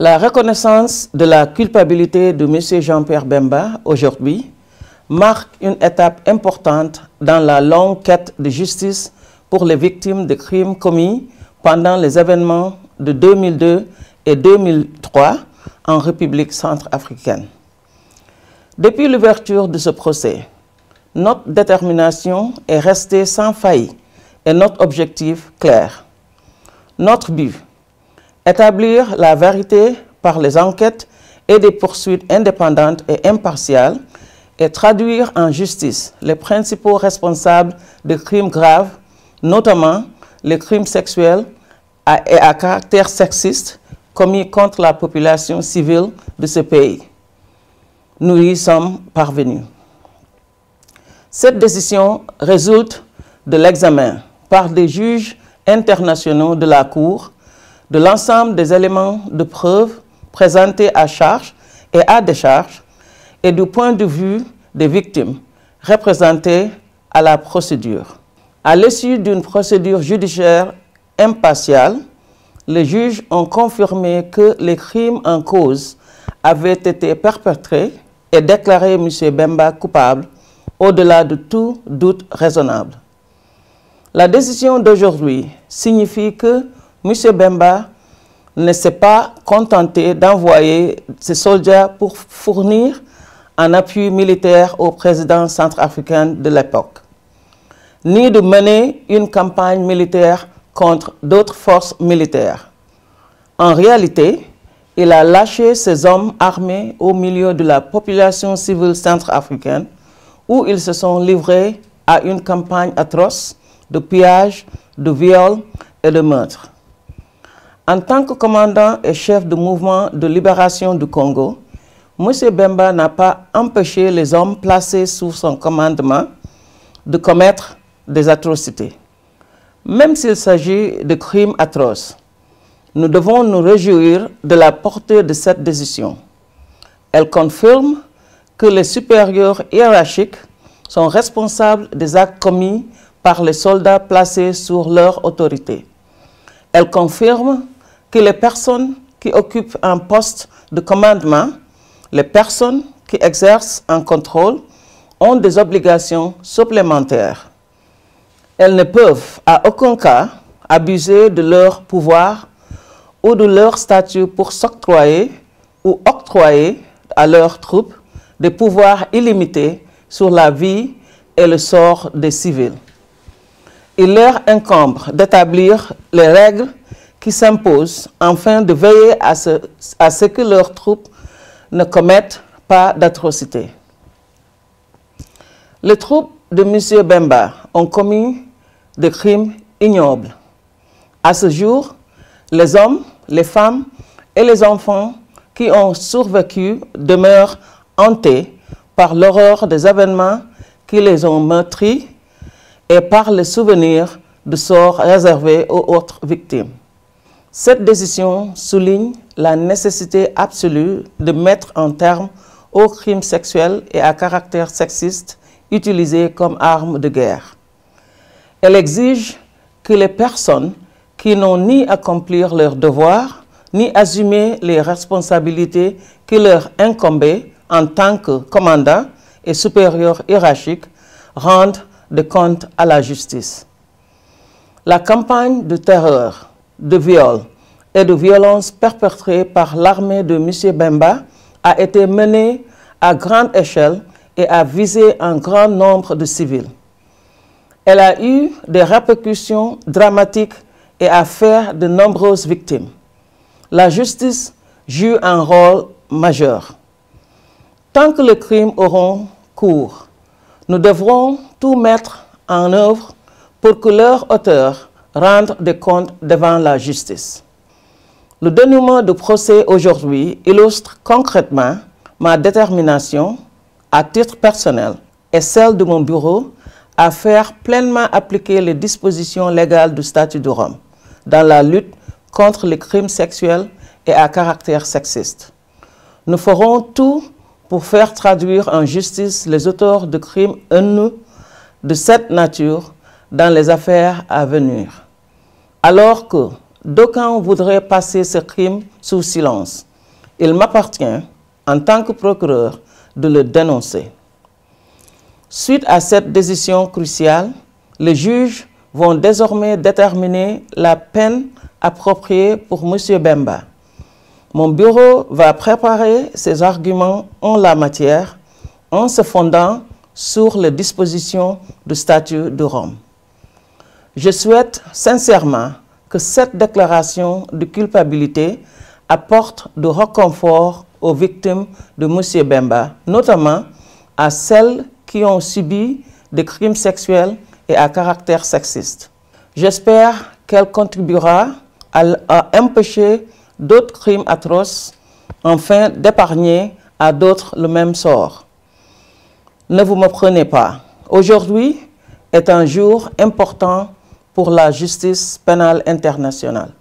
La reconnaissance de la culpabilité de M. Jean-Pierre Bemba aujourd'hui marque une étape importante dans la longue quête de justice pour les victimes de crimes commis pendant les événements de 2002 et 2003 en République centrafricaine. Depuis l'ouverture de ce procès, notre détermination est restée sans faille et notre objectif clair. Notre but, établir la vérité par les enquêtes et des poursuites indépendantes et impartiales et traduire en justice les principaux responsables de crimes graves, notamment les crimes sexuels et à caractère sexiste commis contre la population civile de ce pays. Nous y sommes parvenus. Cette décision résulte de l'examen par des juges internationaux de la Cour de l'ensemble des éléments de preuve présentés à charge et à décharge et du point de vue des victimes représentées à la procédure. À l'issue d'une procédure judiciaire impartiale, les juges ont confirmé que les crimes en cause avaient été perpétrés et déclaré M. Bemba coupable au-delà de tout doute raisonnable. La décision d'aujourd'hui signifie que M. Bemba ne s'est pas contenté d'envoyer ses soldats pour fournir un appui militaire au président centrafricain de l'époque, ni de mener une campagne militaire contre d'autres forces militaires. En réalité, il a lâché ses hommes armés au milieu de la population civile centrafricaine où ils se sont livrés à une campagne atroce de pillage, de viol et de meurtre. En tant que commandant et chef du mouvement de libération du Congo, M. Bemba n'a pas empêché les hommes placés sous son commandement de commettre des atrocités. Même s'il s'agit de crimes atroces, nous devons nous réjouir de la portée de cette décision. Elle confirme que les supérieurs hiérarchiques sont responsables des actes commis par les soldats placés sous leur autorité. Elle confirme que les personnes qui occupent un poste de commandement, les personnes qui exercent un contrôle, ont des obligations supplémentaires. Elles ne peuvent à aucun cas abuser de leur pouvoir ou de leur statut pour s'octroyer ou octroyer à leurs troupes des pouvoirs illimités sur la vie et le sort des civils. Il leur incombe d'établir les règles qui s'imposent afin de veiller à ce que leurs troupes ne commettent pas d'atrocités. Les troupes de M. Bemba ont commis des crimes ignobles. À ce jour, les hommes, les femmes et les enfants qui ont survécu demeurent hantés par l'horreur des événements qui les ont meurtris et par le souvenir de sorts réservés aux autres victimes. Cette décision souligne la nécessité absolue de mettre un terme aux crimes sexuels et à caractère sexiste utilisés comme armes de guerre. Elle exige que les personnes qui n'ont ni accompli leurs devoirs, ni assumé les responsabilités qui leur incombaient en tant que commandant et supérieur hiérarchique rendent des comptes à la justice. La campagne de terreur, de viol et de violence perpétrée par l'armée de M. Bemba a été menée à grande échelle et a visé un grand nombre de civils. Elle a eu des répercussions dramatiques et a fait de nombreuses victimes. La justice joue un rôle majeur. Tant que les crimes auront cours, nous devrons tout mettre en œuvre pour que leurs auteurs rendent des comptes devant la justice. Le dénouement du procès aujourd'hui illustre concrètement ma détermination, à titre personnel, et celle de mon bureau, à faire pleinement appliquer les dispositions légales du statut de Rome dans la lutte contre les crimes sexuels et à caractère sexiste. Nous ferons tout pour faire traduire en justice les auteurs de crimes haineux de cette nature dans les affaires à venir. Alors que d'aucuns voudraient passer ces crimes sous silence, il m'appartient, en tant que procureur, de le dénoncer. Suite à cette décision cruciale, les juges vont désormais déterminer la peine appropriée pour M. Bemba. Mon bureau va préparer ses arguments en la matière en se fondant sur les dispositions du statut de Rome. Je souhaite sincèrement que cette déclaration de culpabilité apporte du réconfort aux victimes de M. Bemba, notamment à celles qui ont subi des crimes sexuels et à caractère sexiste. J'espère qu'elle contribuera à empêcher d'autres crimes atroces, afin d'épargner à d'autres le même sort. Ne vous méprenez pas. Aujourd'hui est un jour important pour la justice pénale internationale.